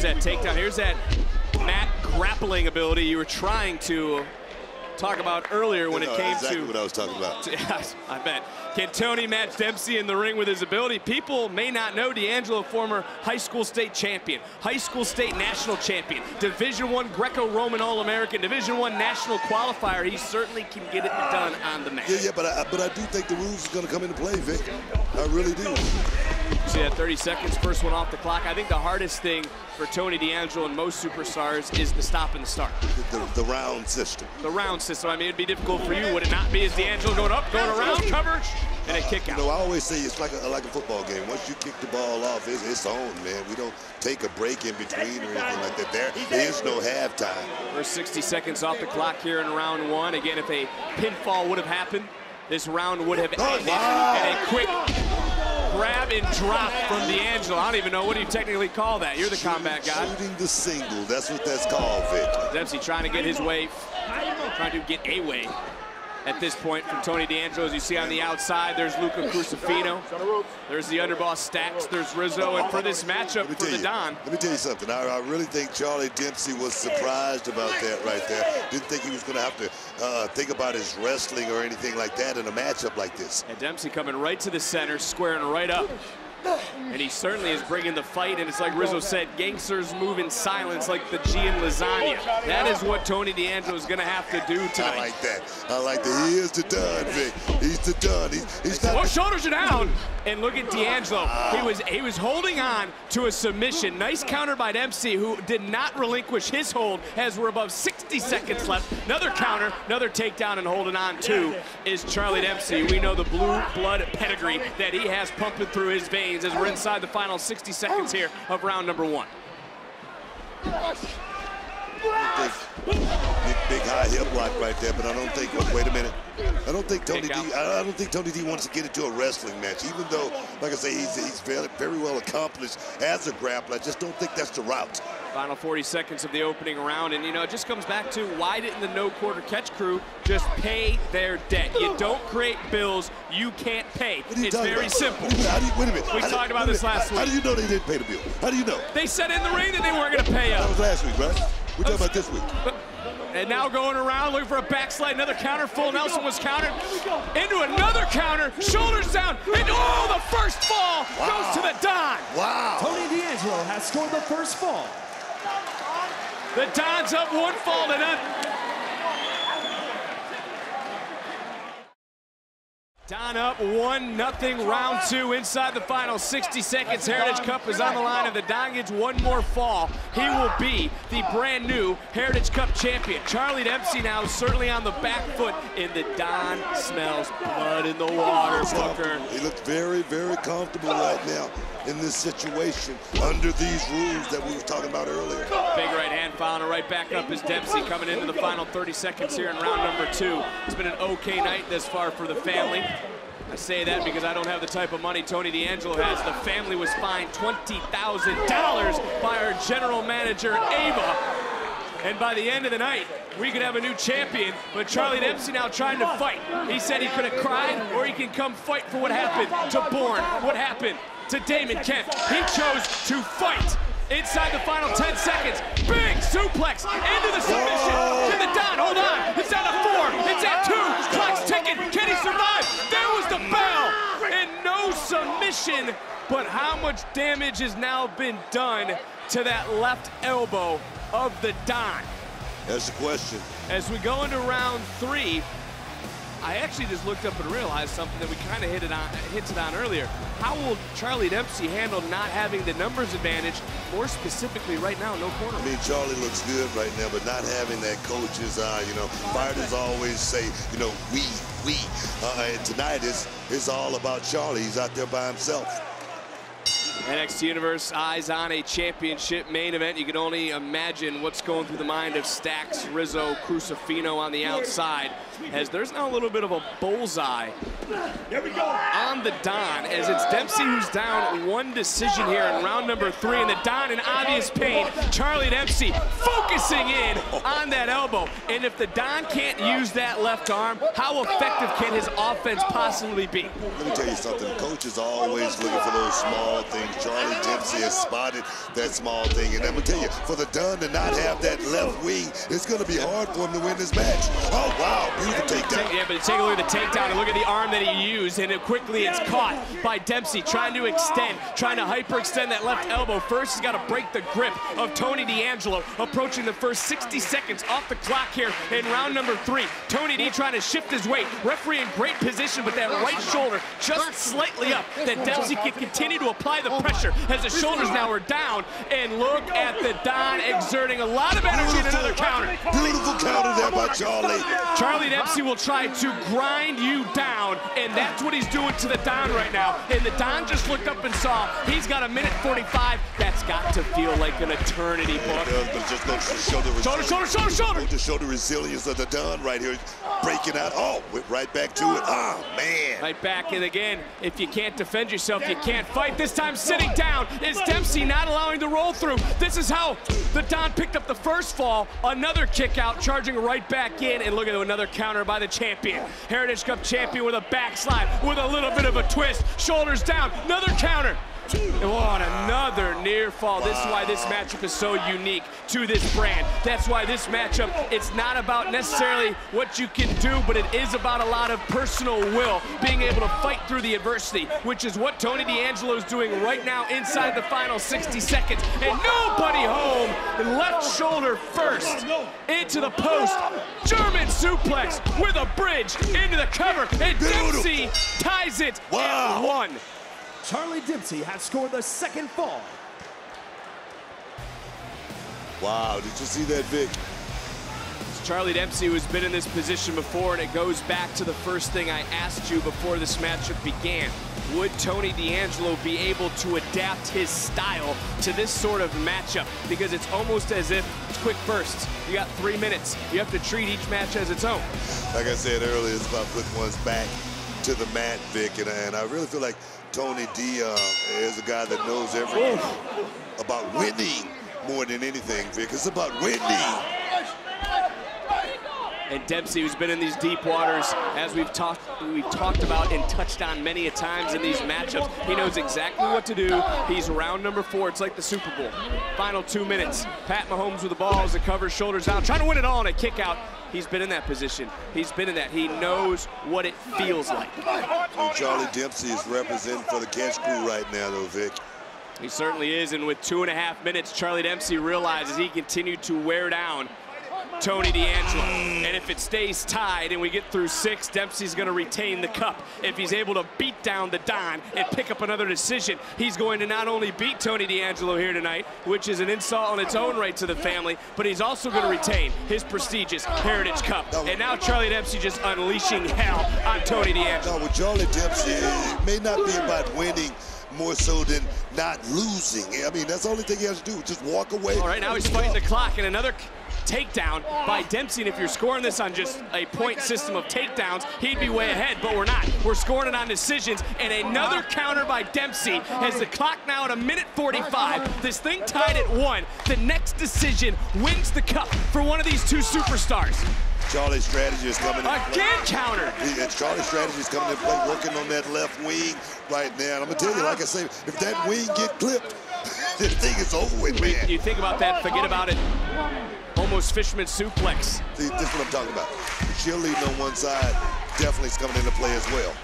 that takedown. Here's that mat grappling ability you were trying to talk about earlier when it came exactly to what I was talking about. Yes, I bet. Can Tony match Dempsey in the ring with his ability? People may not know D'Angelo, former high school state champion, high school state national champion, Division I Greco-Roman All-American, Division I national qualifier. He certainly can get it done on the mat. Yeah, but I do think the rules are going to come into play, Vic. I really do. See that 30 seconds, first one off the clock. I think the hardest thing for Tony D'Angelo and most superstars is the stop and the start. The round system. The round system. I mean, it'd be difficult for you, would it not be? As D'Angelo going up, going around, coverage, and a kick out. You know, I always say it's like a football game. Once you kick the ball off, it's on, man. We don't take a break in between or anything like that. There is no halftime. First 60 seconds off the clock here in round one. Again, if a pinfall would have happened, this round would have ended. And a quick grab and drop from D'Angelo. I don't even know what you technically call that. You're the combat guy. Shooting the single. That's what that's called, Vic. Dempsey trying to get his way, trying to get a way at this point from Tony D'Angelo. As you see on the outside, there's Luca Crucifino. There's the underboss Stacks. There's Rizzo. And for this matchup for the Don. Let me tell you something. I really think Charlie Dempsey was surprised about that right there. Didn't think he was going to have to think about his wrestling or anything like that in a matchup like this. And Dempsey coming right to the center, squaring right up. And he certainly is bringing the fight, and it's like Rizzo said, gangsters move in silence like the G in lasagna. That is what Tony D'Angelo is going to have to do tonight. I like that. I like that. He is the Don, Vic. He's the Don. He's not. Well, shoulders are down. And look at D'Angelo. He was holding on to a submission. Nice counter by Dempsey, who did not relinquish his hold as we're above 60 seconds left. Another counter, another takedown, and holding on to is Charlie Dempsey. We know the blue blood pedigree that he has pumping through his veins as we're inside the final 60 seconds here of round number one. Big high hip block right there, but I don't think. Wait a minute. I don't think Tony D wants to get into a wrestling match, even though, like I say, he's very well accomplished as a grappler. I just don't think that's the route. Final 40 seconds of the opening round, and you know, it just comes back to why didn't the no quarter catch crew just pay their debt? You don't create bills you can't pay. It's very simple. Wait a minute. We talked about this last week. How do you know they didn't pay the bill? How do you know? They said in the ring that they weren't going to pay up. That was last week, right? We're talking about this week. And now going around, looking for a backslide, another counter. Full Nelson was countered into another counter, shoulders down, and oh, the first fall goes to the Don. Wow. Tony D'Angelo has scored the first fall. The Don's up one fall to none. Don up 1-0, round two, inside the final 60 seconds. Heritage Cup is on the line. If the Don gets one more fall, he will be the brand new Heritage Cup champion. Charlie Dempsey now certainly on the back foot, and the Don smells blood in the water, Booker. He looks very, very comfortable right now in this situation under these rules that we were talking about earlier. Big right hand following right back up is Dempsey coming into the final 30 seconds here in round number two. It's been an okay night this far for the family. I say that because I don't have the type of money Tony D'Angelo has. The family was fined $20,000 by our general manager, Ava. And by the end of the night, we could have a new champion, but Charlie Dempsey now trying to fight. He said he could have cried, or he can come fight for what happened to Bourne, what happened to Damon Kemp. He chose to fight. Inside the final 10 seconds, big suplex into the submission to the Don. Hold on, it's down to 4, it's at 2, clock's ticking. Can he survive? There was the bell, and no submission, but how much damage has now been done to that left elbow of the Don? That's the question. As we go into round three, I actually just looked up and realized something that we kind of hinted on earlier. How will Charlie Dempsey handle not having the numbers advantage, more specifically right now, no corner? I mean, Charlie looks good right now, but not having that coach's eye, you know, fighters always say, you know, we. And tonight is all about Charlie. He's out there by himself. NXT Universe eyes on a championship main event. You can only imagine what's going through the mind of Stacks, Rizzo, Crucifino on the outside. as there's now a little bit of a bullseye on the Don, as it's Dempsey who's down one decision here in round number 3, and the Don in obvious pain. Charlie Dempsey focusing in on that elbow, and if the Don can't use that left arm, how effective can his offense possibly be? Let me tell you something, the coach is always looking for those small things. Charlie Dempsey has spotted that small thing, and I'm gonna tell you, for the Don to not have that left wing, it's gonna be hard for him to win this match. Oh wow, beautiful takedown. Yeah, but take a look at the takedown and look at the arm that he used, and quickly it's caught by Dempsey, trying to extend, trying to hyperextend that left elbow. First, he's got to break the grip of Tony D'Angelo, approaching the first 60 seconds off the clock here in round number 3. Tony D trying to shift his weight. Referee in great position, but that right shoulder just slightly up, that Dempsey can continue to apply the pressure as the shoulders now are down. And look at the Don exerting a lot of energy in another counter. Beautiful counter there by Charlie. Charlie Dempsey will try to grind you down, and that's what he's doing to the Don right now. And the Don just looked up and saw he's got a minute 45. That's got to feel like an eternity, book. It does, but it just goes to show the resilience. Shoulder. To show the resilience of the Don right here, breaking out. Oh, went right back to it. Oh man. Right back, and again, if you can't defend yourself, you can't fight. This time sitting down is Dempsey, not allowing the roll through. This is how the Don picked up the first fall. Another kick out, charging right back in, and look at another counter by the champion. Heritage Cup champion with a backslide, with a little bit of a twist. Shoulders down, another counter. Oh, and another near fall. This is why this matchup is so unique to this brand. That's why this matchup, it's not about necessarily what you can do, but it is about a lot of personal will, being able to fight through the adversity, which is what Tony D'Angelo is doing right now inside the final 60 seconds. And nobody home. Left shoulder first into the post. German suplex with a bridge into the cover. And Dempsey ties it at 1. Charlie Dempsey has scored the second fall. Wow, did you see that, Vic? It's Charlie Dempsey, who's been in this position before, and it goes back to the first thing I asked you before this matchup began. Would Tony D'Angelo be able to adapt his style to this sort of matchup? Because it's almost as if it's quick bursts. You got 3 minutes. You have to treat each match as its own. Like I said earlier, it's about putting one's back to the mat, Vic, and I really feel like Tony D is a guy that knows everything about winning more than anything, Vic. It's about winning. And Dempsey, who's been in these deep waters, as we've talked about and touched on many a times in these matchups, he knows exactly what to do. He's round number 4. It's like the Super Bowl. Final 2 minutes. Pat Mahomes with the ball as it covers, shoulders down, trying to win it all in a kick out. He's been in that position. He's been in that. He knows what it feels like. And Charlie Dempsey is representing for the Catch Crew right now, though, Vic. He certainly is, and with 2.5 minutes, Charlie Dempsey realizes he continued to wear down Tony D'Angelo. And if it stays tied and we get through 6, Dempsey's going to retain the cup. If he's able to beat down the Don and pick up another decision, he's going to not only beat Tony D'Angelo here tonight, which is an insult on its own right to the family, but he's also going to retain his prestigious Heritage Cup. And now Charlie Dempsey just unleashing hell on Tony D'Angelo. Now with Charlie Dempsey, it may not be about winning more so than not losing. I mean, that's the only thing he has to do, just walk away. All right, now he's fighting the clock, and another takedown by Dempsey, and if you're scoring this on just a point system of takedowns, he'd be way ahead, but we're not. We're scoring it on decisions, and another counter by Dempsey has the clock now at a minute 45. This thing tied at 1. The next decision wins the cup for one of these two superstars. Charlie's strategy is coming in. Again countered. Charlie's strategy is coming in play, working on that left wing right now. And I'm going to tell you, like I say, if that wing get clipped, this thing is over with, man. You think about that, forget about it. Almost fisherman suplex. See, this is what I'm talking about. The cheerleading on one side definitely is coming into play as well.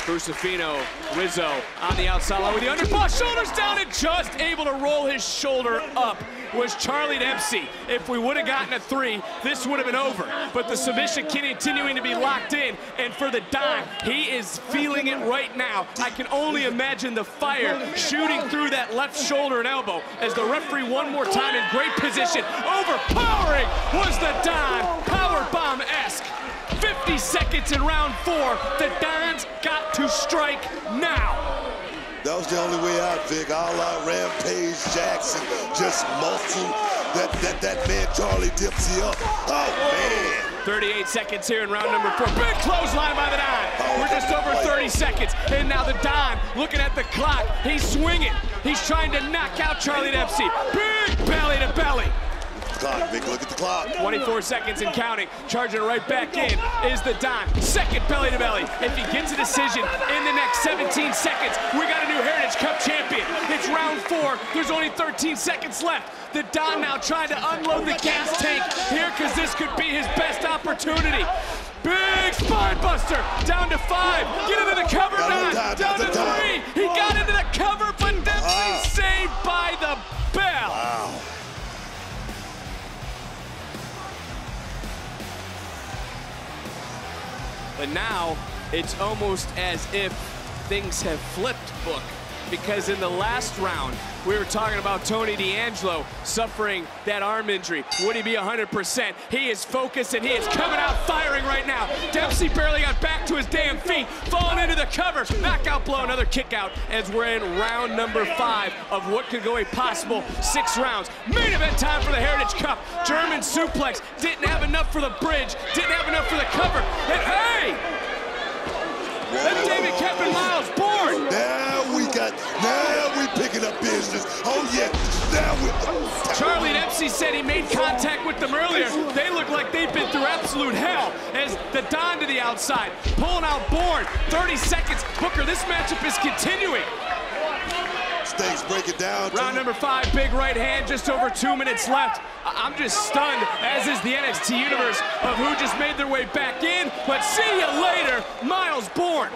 Crucifino, Rizzo on the outside line with the underpaw, shoulders down, and just able to roll his shoulder up was Charlie Dempsey. If we would have gotten a 3, this would have been over. But the submission continuing to be locked in, and for the Don, he is feeling it right now. I can only imagine the fire shooting through that left shoulder and elbow as the referee one more time in great position. Overpowering was the Don, powerbomb-esque. 50 seconds in round 4. The Don's got to strike now. That was the only way out, Vic. All out Rampage Jackson just muscled that man Charlie Dempsey up. Oh, man. 38 seconds here in round number 4. Big clothesline by the Don. We're just over 30 seconds. And now the Don, looking at the clock, he's swinging. He's trying to knock out Charlie Dempsey. Big belly to belly. Clock, Vic, look at the clock. 24 seconds and counting. Charging right back in is the Don. Second belly to belly. If he gets a decision in the next 17 seconds, we got a new Heritage Cup champion. It's round 4. There's only 13 seconds left. The Don now trying to unload the gas tank here because this could be his best opportunity. Big spine buster. Down to 5. Get into the cover, Don. Down to 3. He got into the cover, but Dempsey saved by the bell. Wow. But now, it's almost as if things have flipped, Book, because in the last round, we were talking about Tony D'Angelo suffering that arm injury. Would he be 100%? He is focused and he is coming out firing right now. Dempsey barely got back to his damn feet, falling into the cover. Knockout blow, another kick out as we're in round number 5 of what could go a possible 6 rounds. Main event time for the Heritage Cup. German suplex, didn't have enough for the bridge, didn't have enough for the cover. And hey! That's David Kevin Miles Bourne. Now we picking up business. Oh yeah, now we. Charlie Dempsey said he made contact with them earlier. They look like they've been through absolute hell as the Don to the outside, pulling out Bourne. 30 seconds. Booker, this matchup is continuing. Stakes, break it down. Round number 5, big right hand, just over 2 minutes left. I'm just stunned, as is the NXT Universe, of who just made their way back in. But see you later, Miles Bourne.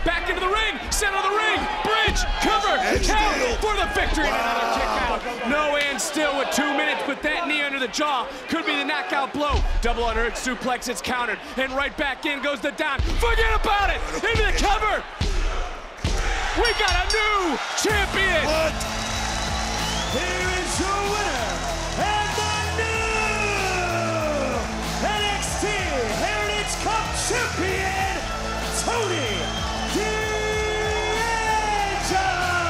Back into the ring, center of the ring, bridge, cover, count for the victory. Wow. Another kick out. No and still with 2 minutes, but that knee under the jaw could be the knockout blow. Double unearthed suplex, it's countered, and right back in goes the Don. Forget about it, into the cover. We got a new champion. What? Here is your winner and the new NXT Heritage Cup champion, Tony D'Angelo.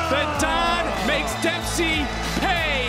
The Don makes Dempsey pay